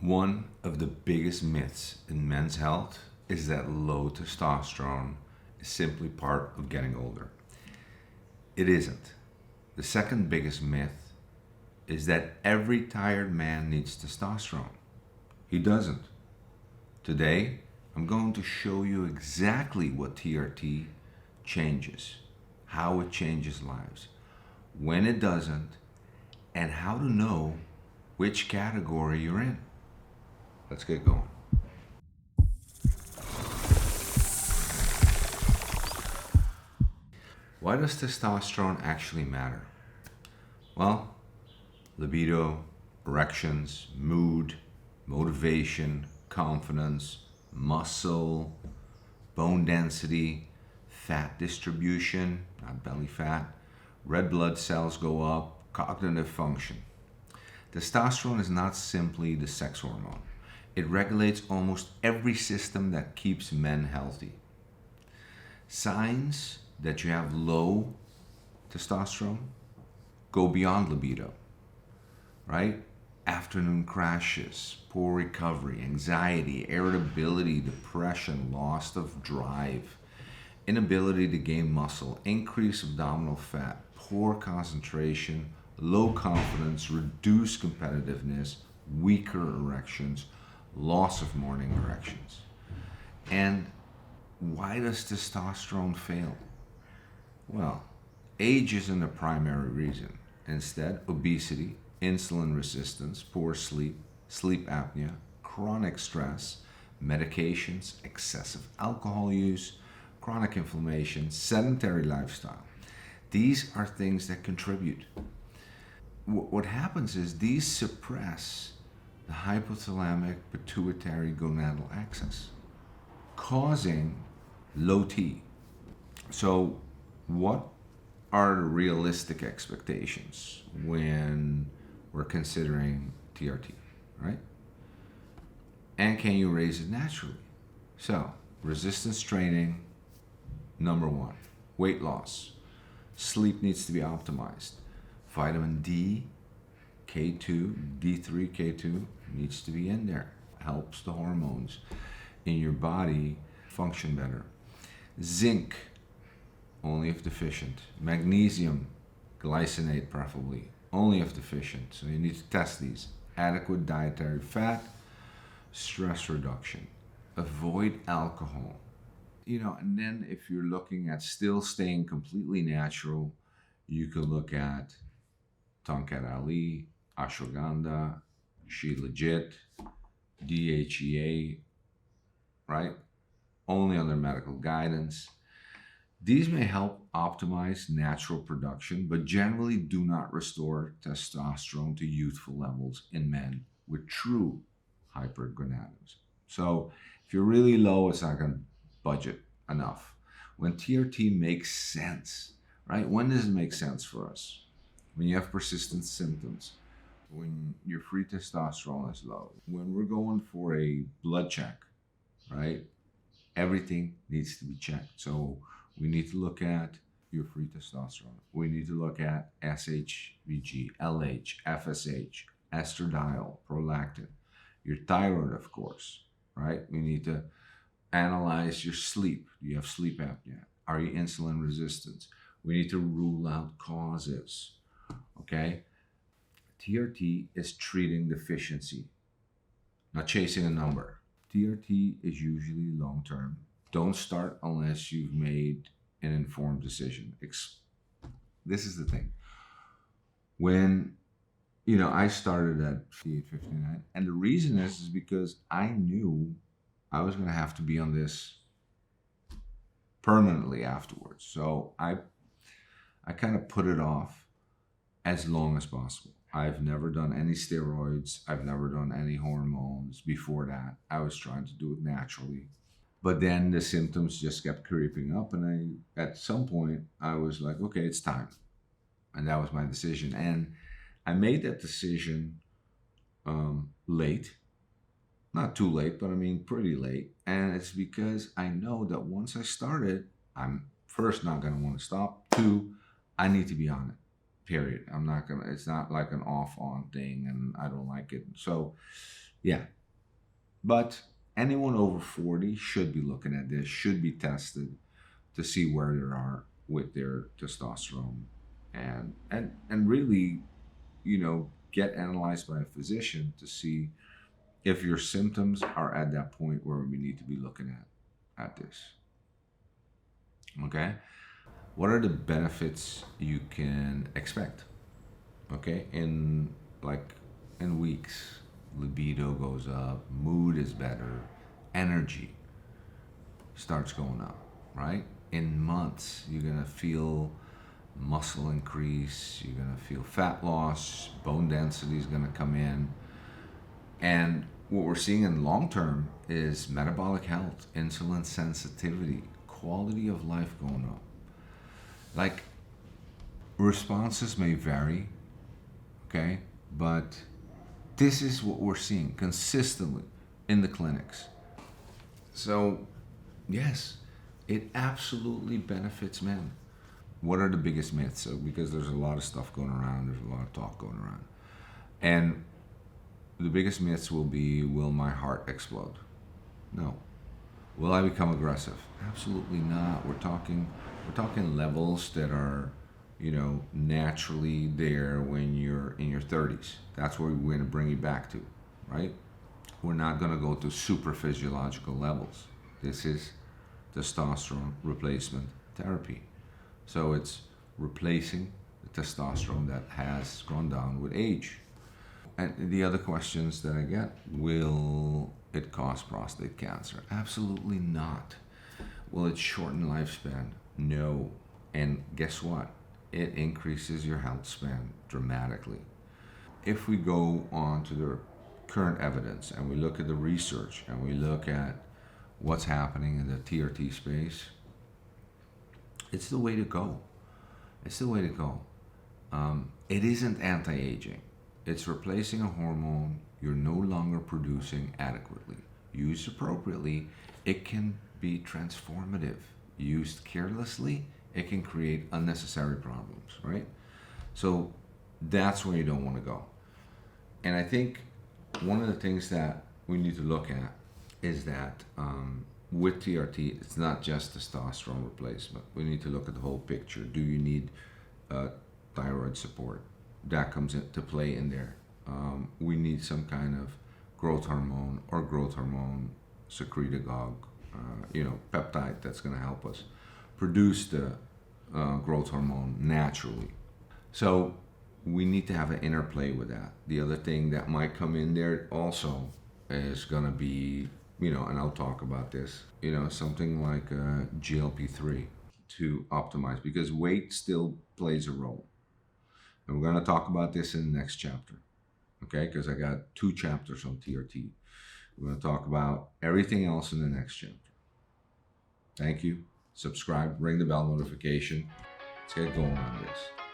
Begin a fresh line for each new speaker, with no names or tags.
One of the biggest myths in men's health is that low testosterone is simply part of getting older. It isn't. The second biggest myth is that every tired man needs testosterone. He doesn't. Today, I'm going to show you exactly what TRT changes, how it changes lives, when it doesn't, and how to know which category you're in. Let's get going. Why does testosterone actually matter? Well, libido, erections, mood, motivation, confidence, muscle, bone density, fat distribution, not belly fat, red blood cells go up, cognitive function. Testosterone is not simply the sex hormone. It regulates almost every system that keeps men healthy. Signs that you have low testosterone go beyond libido, right? Afternoon crashes, poor recovery, anxiety, irritability, depression, loss of drive, inability to gain muscle, increased abdominal fat, poor concentration, low confidence, reduced competitiveness, weaker erections, loss of morning erections. And why does testosterone fail? Well, age isn't a primary reason. Instead, obesity, insulin resistance, poor sleep, sleep apnea, chronic stress, medications, excessive alcohol use, chronic inflammation, sedentary lifestyle. These are things that contribute. What happens is these suppress the hypothalamic-Pituitary-Gonadal axis, causing low T. So, what are the realistic expectations when we're considering TRT, right? And can you raise it naturally? So, resistance training, number one. Weight loss. Sleep needs to be optimized. Vitamin D, K2, D3, K2 needs to be in there. Helps the hormones in your body function better. Zinc, only if deficient. Magnesium, glycinate preferably, only if deficient. So you need to test these. Adequate dietary fat, stress reduction. Avoid alcohol. And then if you're looking at still staying completely natural, you could look at Tonkat Ali, ashwagandha, She Legit, DHEA, right? Only under medical guidance. These may help optimize natural production, but generally do not restore testosterone to youthful levels in men with true hypergonadism. So if you're really low, it's not going to budget enough. When TRT makes sense, right? When does it make sense for us? When you have persistent symptoms, when your free testosterone is low, when we're going for a blood check, right? Everything needs to be checked. So we need to look at your free testosterone. We need to look at SHBG, LH, FSH, estradiol, prolactin, your thyroid, of course, right? We need to analyze your sleep. Do you have sleep apnea? Are you insulin resistant? We need to rule out causes, okay? TRT is treating deficiency, not chasing a number. TRT is usually long term. Don't start unless you've made an informed decision. This is the thing. When I started at 58.59, and the reason is because I knew I was going to have to be on this permanently afterwards. So I kind of put it off as long as possible. I've never done any steroids. I've never done any hormones before that. I was trying to do it naturally. But then the symptoms just kept creeping up. And at some point, I was like, okay, it's time. And that was my decision. And I made that decision late. Not too late, but I mean pretty late. And it's because I know that once I started, I'm first not going to want to stop. Two, I need to be on it. Period. It's not like an off on thing and I don't like it. So Yeah. But anyone over 40 should be looking at this, should be tested to see where they are with their testosterone, and really, get analyzed by a physician to see if your symptoms are at that point where we need to be looking at this. Okay? What are the benefits you can expect? Okay? In weeks, libido goes up, mood is better, energy starts going up, right? In months, you're gonna feel muscle increase, you're gonna feel fat loss, bone density is gonna come in. And what we're seeing in long term is metabolic health, insulin sensitivity, quality of life going up. Like, responses may vary, okay? But this is what we're seeing consistently in the clinics. So, yes, it absolutely benefits men. What are the biggest myths? So, because there's a lot of stuff going around, there's a lot of talk going around. And the biggest myths will be, will my heart explode? No. Will I become aggressive? Absolutely not. We're talking levels that are, naturally there when you're in your 30s. That's where we're going to bring you back to, right? We're not going to go to super physiological levels. This is testosterone replacement therapy. So it's replacing the testosterone that has gone down with age. And the other questions that I get, will it cause prostate cancer? Absolutely not. Will it shorten lifespan? No. And guess what? It increases your health span dramatically. If we go on to the current evidence and we look at the research and we look at what's happening in the TRT space, it's the way to go. It's the way to go. It isn't anti-aging. It's replacing a hormone you're no longer producing adequately. Used appropriately, it can be transformative. Used carelessly, it can create unnecessary problems, right? So that's where you don't want to go. And I think one of the things that we need to look at is that with TRT, it's not just testosterone replacement. We need to look at the whole picture. Do you need thyroid support? That comes into play in there. We need some kind of growth hormone or growth hormone secretagogue, peptide that's going to help us produce the growth hormone naturally. So we need to have an interplay with that. The other thing that might come in there also is going to be, and I'll talk about this, something like GLP-3 to optimize, because weight still plays a role. And we're going to talk about this in the next chapter, okay? Because I got 2 chapters on TRT. We're going to talk about everything else in the next chapter. Thank you. Subscribe, ring the bell notification. Let's get going on this.